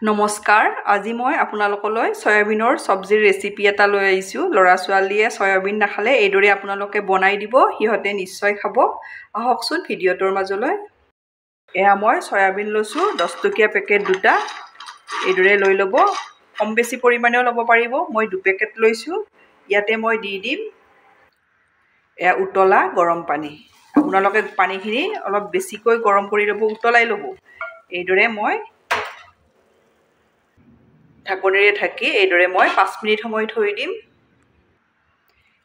নমস্কাৰ আজি মই আপোনালোকলৈ সয়াবিনৰ সবজিৰ ৰেচিপি এটা লৈ আহিছোঁ লৰা ছোৱালীয়ে সয়াবিন নাখালে এইদৰে আপোনালোকে বনাই দিব সিহঁতে নিশ্চয় খাব আহকচোন ভিডিঅ'টোৰ মাজলৈ এয়া মই সয়াবিন লৈছো 10 টকীয়া পেকেট দুটা এইদৰে লৈ ল'ব কম বেছি পৰিমাণেও ল'ব পাৰিব মই 2 পেকেট লৈছো ইয়াতে মই দি দিম এয়া উতলা গৰম পানী আপোনালোকে পানীখিনি অলপ বেছিকৈ গৰম কৰি ল'ব উতলাই ল'ব এইদৰে মই ঢাকনিৰে ঢাকি এইদৰে মই 5 মিনিট সময় থৈ দিম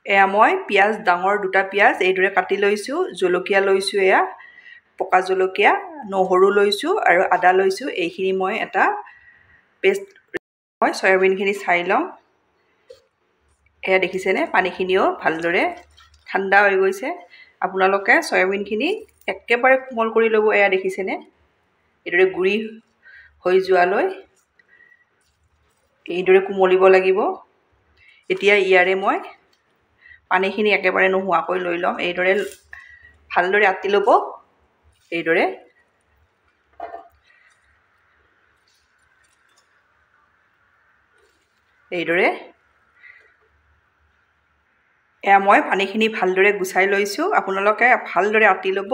এয়া মই পিয়াজ ডাঙৰ দুটা পিয়াজ এইদৰে কাটি লৈছো জলকীয়া লৈছো এয়া পকা জলকীয়া নহৰু লৈছো আৰু আদা লৈছো এইখিনি মই এটা পেষ্ট মই সয়াবিনখিনি চাই লম এয়া দেখিছেনে পানীখিনিও ভালদৰে ঠাণ্ডা হৈ গৈছে আপোনালোকে সয়াবিনখিনি একেবাৰে কোমল কৰি ল'ব এয়া দেখিছেনে এইদৰে গুৰি হৈ যোৱালৈ এইদৰে কোমলিব লাগিব এতিয়া ইয়াৰে মই পানীখিনি একেবাৰে নোহোৱাকৈ লৈ লম এইদৰে ভালদৰে আতি ল'ব এইদৰে এয়া মই পানীখিনি ভালদৰে গুছাই লৈছো আপোনালোকে ভালদৰে আতি ল'ব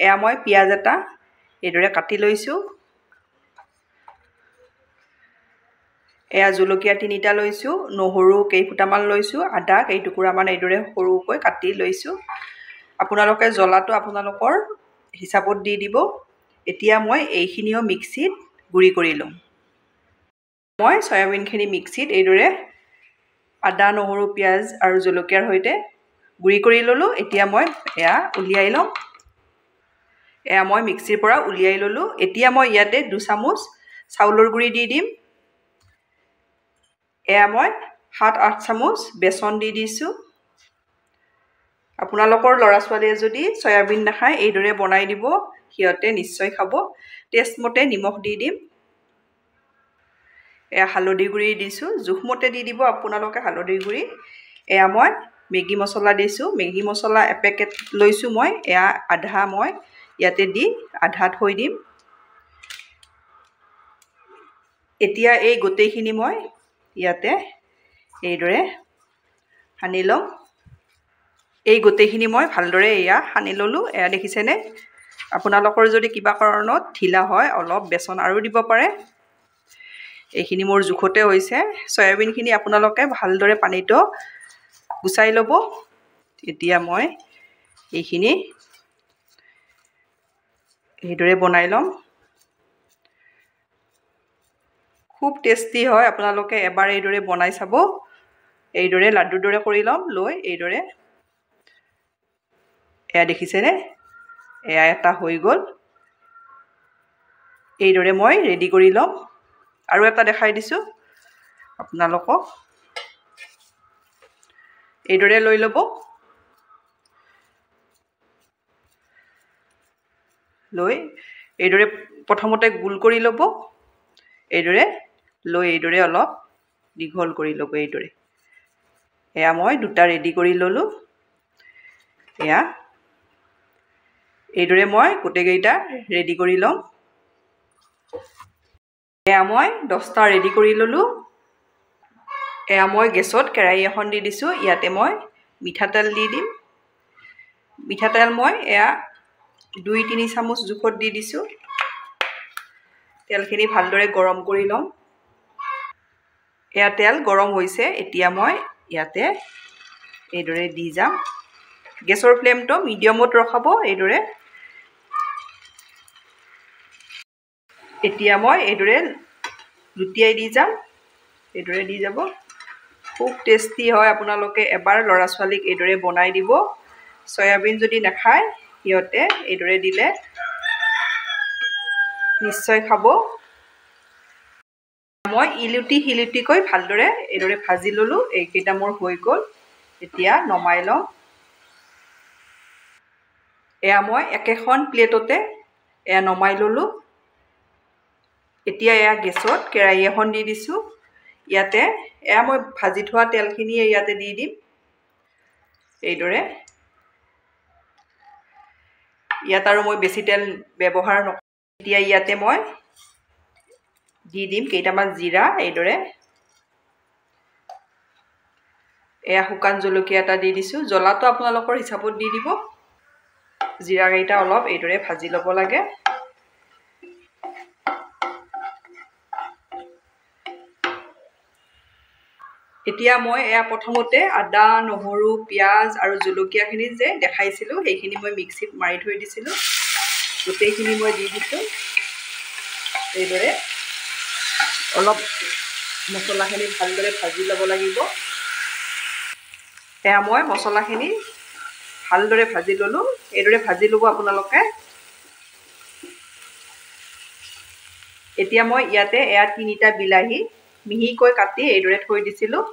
এয়া মই পিয়াজ এটা এইদৰে কাটি লৈছো এয়া জলকীয়া 3টা লৈছো নহৰু কেইফুটামান লৈছো আদা কেইটুকুৰামান এইদৰে সৰুকৈ কাটি লৈছো আপোনালোকে জ্বলাটো আপোনালোকৰ হিচাপত দি দিব এতিয়া মই এইখিনিও মিক্সিত গুৰি কৰি লম মই সয়াবিনখিনি মিক্সিত এইদৰে আদা নহৰু পিয়াজ আৰু জলকীয়াৰ সৈতে গুৰি কৰি ললো এতিয়া মই এয়া উলিয়াই লম এয়া মই মিক্সিৰ পৰা উলিয়াই ললো এতিয়া মই ইয়াতে 2 চামুচ চাউলৰ গুৰি দি দিম এয়া মই 7-8 চামুচ বেসন দি দিছো আপোনালোকৰ লৰা ছোৱালীয়ে যদি সয়াবিন নাখায় এইদৰে বনাই দিব সিহঁতে নিশ্চয় খাব টেষ্ট মতে নিমখ দি দিম এয়া হালধি গুৰি দিছো জুখমতে দি দিব আপোনালোকে হালধি গুৰি এয়া মই মেগি মছলা দিছো মেগি মছলা এপেকেট লৈছো মই এয়া আধা মই ইয়াতে দি আধা থৈ দিম এতিয়া এই গোটেইখিনি মই ইয়াতে এইদৰে সানি লম এই গোটেইখিনি মই ভালদৰে এয়া সানি ললো এয়া দেখিছেনে আপোনালোকৰ যদি কিবা কাৰণত ঢিলা হয় অলপ বেসন আৰু দিব পাৰে এইখিনি মোৰ জুখতে হৈছে সয়াবিনখিনি আপোনালোকে ভালদৰে পানীটো গুছাই ল'ব এতিয়া মই এইখিনি এইদৰে বনাই লম খুব টেস্টি হয় আপোনালোকে এবাৰ এইদৰে বনাই চাব এইদৰে লাড্ডুৰ দৰে কৰি লম লৈ এইদৰে এয়া দেখিছেনে এয়া এটা হৈ গ'ল এইদৰে মই ৰেডি কৰি লম আৰু এটা দেখাই দিছো আপোনালোকক এইদৰে লৈ ল'ব লৈ এইদৰে প্ৰথমতে গুল কৰি ল'ব এইদৰে লৈ এইদৰে অলপ দীঘল কৰি ল'ব এইদৰে এয়া মই দুটা ৰেডি কৰি ললো এয়া এইদৰে মই গোটেইকেইটা ৰেডি কৰি লম এয়া মই 10টা ৰেডি কৰি ললো এয়া মই গেছত কেৰাহী এখন দি দিছো ইয়াতে মই মিঠাতেল দি দিম মিঠাতেল মই এয়া 2-3 চামুচ জুখত দি দিছো তেলখিনি ভালদৰে গৰম কৰি লম এয়া তেল গৰম হৈছে এতিয়া মই ইয়াতে এইদৰে দি যাম গেছৰ ফ্লেমটো মিডিয়ামত ৰখাব এইদৰে এতিয়া মই এইদৰে লুটিয়াই দি যাম এইদৰে দি যাব খুব টেস্টি হয় আপোনালোকে এবাৰ লৰা ছোৱালীক এইদৰে বনাই দিব সয়াবিন যদি নাখায় সিহঁতে এইদৰে দিলে নিশ্চয় খাব মই ইলুটি হিলুটিকৈ ভালদৰে এইদৰে ভাজি ললো এইকেইটা মোৰ হৈ গ'ল এতিয়া নমাই লম এয়া মই একেখন প্লেটতে এয়া নমাই ললো এতিয়া এয়া গেছত কেৰাহী এখন দি দিছো ইয়াতে এয়া মই ভাজি থোৱা তেলখিনি ইয়াতে দি দিম এইদৰে ইয়াত আৰু মই বেছি তেল ব্যৱহাৰ নকৰো এতিয়া ইয়াতে মই দি দিম কেইটামান জিৰা এইদৰে এয়া শুকান জলকীয়া এটা দি দিছোঁ জ্বলাটো আপোনালোকৰ হিচাপত দি দিব জিৰা কেইটা অলপ এইদৰে ভাজি ল'ব লাগে এতিয়া মই এয়া প্ৰথমতে আদা নহৰু পিঁয়াজ আৰু জলকীয়াখিনি যে দেখাইছিলোঁ সেইখিনি মই মিক্সিত মাৰি থৈ দিছিলোঁ গোটেইখিনি মই দি দিছোঁ এইদৰে অলপ মছলাখিনি ভালদৰে ভাজি ল'ব লাগিব এয়া মই মছলাখিনি ভালদৰে ভাজি ল'লোঁ এইদৰে ভাজি ল'ব আপোনালোকে এতিয়া মই ইয়াতে এয়া 3টা বিলাহী মিহিকৈ কাটি এইদৰে থৈ দিছিলোঁ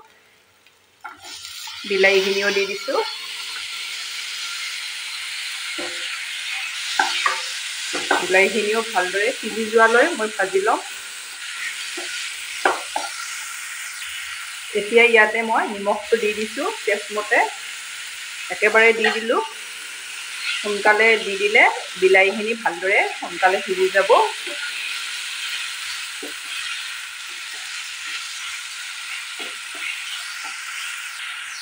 বিলাহীখিনিও দি দিছোঁ বিলাহীখিনিও ভালদৰে সিজি যোৱালৈ মই ভাজি ল'ম এতিয়া ইয়াতে মই নিমখটো দি দিছোঁ টেষ্টমতে একেবাৰে দি দিলোঁ সোনকালে দি দিলে বিলাহীখিনি ভালদৰে সোনকালে সিজি যাব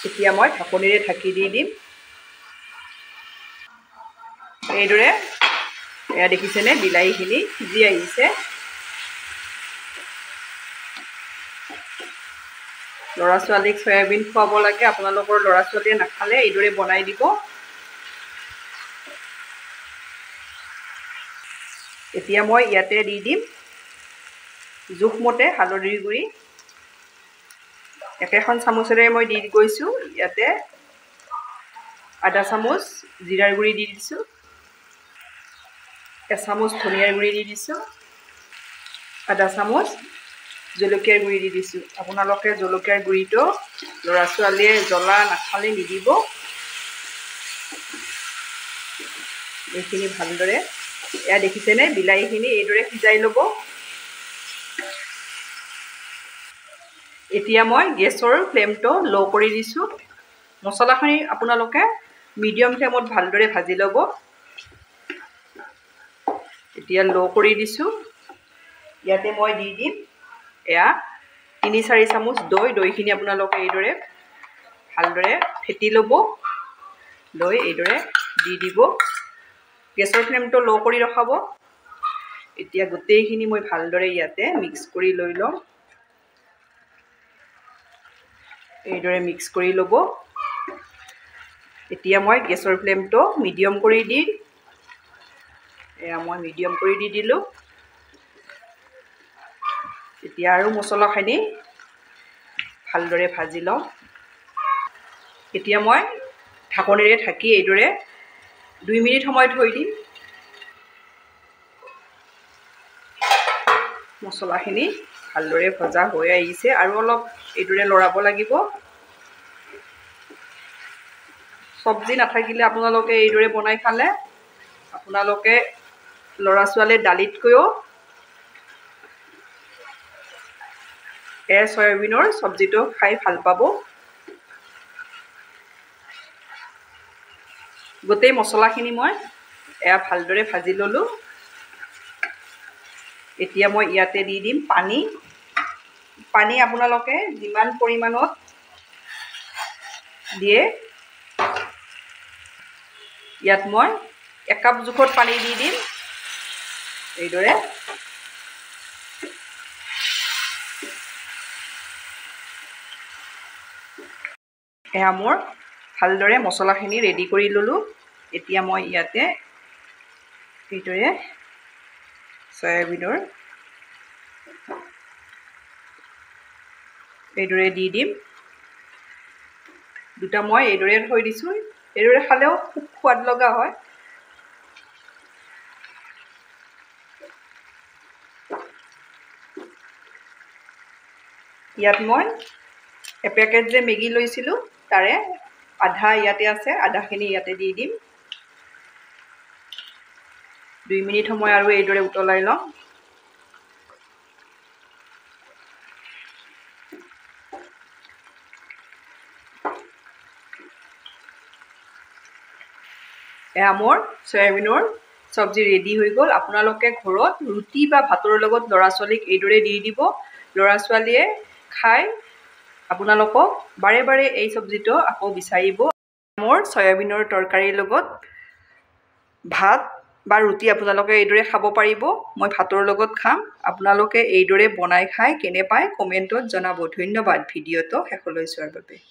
এতিয়া মই ঢাকনিৰে ঢাকি দি দিম এইদৰে এয়া দেখিছেনে বিলাহীখিনি সিজি আহিছে ল'ৰা ছোৱালীক সয়াবিন খুৱাব লাগে আপোনালোকৰ ল'ৰা ছোৱালীয়ে নাখালে এইদৰে বনাই দিব এতিয়া মই ইয়াতে দি দিম জোখমতে হালধিৰ গুড়ি একেখন চামুচেৰে মই দি গৈছোঁ ইয়াতে আধা চামুচ জিৰাৰ গুড়ি দি দিছোঁ এচামুচ ধনিয়াৰ গুড়ি দি দিছোঁ আধা চামুচ জলকীয়াৰ গুড়ি দি দিছোঁ আপোনালোকে জলকীয়াৰ গুড়িটো ল'ৰা ছোৱালীয়ে জ্বলা নাখালে নিদিব এইখিনি ভালদৰে এয়া দেখিছেনে বিলাহীখিনি এইদৰে সিজাই ল'ব এতিয়া মই গেছৰ ফ্লেমটো ল' কৰি দিছোঁ মছলাখিনি আপোনালোকে মিডিয়াম ফ্লেমত ভালদৰে ভাজি ল'ব এতিয়া ল' কৰি দিছোঁ ইয়াতে মই দি দিম এয়া 3-4 চামুচ দৈখিনি আপোনালোকে এইদৰে ভালদৰে ফেটি ল'ব দৈ এইদৰে দি দিব গেছৰ ফ্লেমটো ল' কৰি ৰখাব এতিয়া গোটেইখিনি মই ভালদৰে ইয়াতে মিক্স কৰি লৈ ল'ম এইদৰে মিক্স কৰি ল'ব এতিয়া মই গেছৰ ফ্লেমটো মিডিয়াম কৰি দি এয়া মই মিডিয়াম কৰি দি দিলোঁ এতিয়া আৰু মছলাখিনি ভালদৰে ভাজি লওঁ এতিয়া মই ঢাকনিৰে ঢাকি এইদৰে 2 মিনিট সময় থৈ দিম মছলাখিনি ভালদৰে ভজা হৈ আহিছে আৰু অলপ এইদৰে লৰাব লাগিব চব্জি নাথাকিলে আপোনালোকে এইদৰে বনাই খালে আপোনালোকে ল'ৰা ছোৱালীৰ দালিতকৈও সয়াবিনৰ চব্জিটো খাই ভাল পাব গোটেই মছলাখিনি মই এয়া ভালদৰে ভাজি ল'লোঁ এতিয়া মই ইয়াতে দি দিম পানী আপোনালোকে যিমান পৰিমাণত দিয়ে ইয়াত মই 1 কাপ জোখত পানী দি দিম এইদৰে এয়া মোৰ ভালদৰে মছলাখিনি ৰেডি কৰি ল'লোঁ এতিয়া মই ইয়াতে এইদৰে সয়াবিনৰ এইদৰে দি দিম দুটা মই এইদৰে থৈ দিছোঁ এইদৰে খালেও খুব সোৱাদ লগা হয় ইয়াত মই এপেকেট যে মেগী লৈছিলোঁ তাৰে আধা ইয়াতে আছে আধাখিনি ইয়াতে দি দিম 2 মিনিট সময় আৰু এইদৰে উতলাই লওঁ এয়া মোৰ সয়াবিনৰ চব্জি ৰেডি হৈ গ'ল। আপোনালোকে ঘৰত ৰুটি বা ভাতৰ লগত ল'ৰা ছোৱালীক এইদৰে দি দিব। ল'ৰা ছোৱালীয়ে খাই আপোনালোকক বাৰে বাৰে এই চব্জিটো আকৌ বিচাৰিব। মোৰ চয়াবিনৰ তৰকাৰীৰ লগত ভাত বা ৰুটি আপোনালোকে এইদৰে খাব পাৰিব। মই ভাতৰ লগত খাম। আপোনালোকে এইদৰে বনাই খাই কেনে পায় কমেণ্টত জনাব। ধন্যবাদ ভিডিঅ'টো শেষলৈ চোৱাৰ বাবে।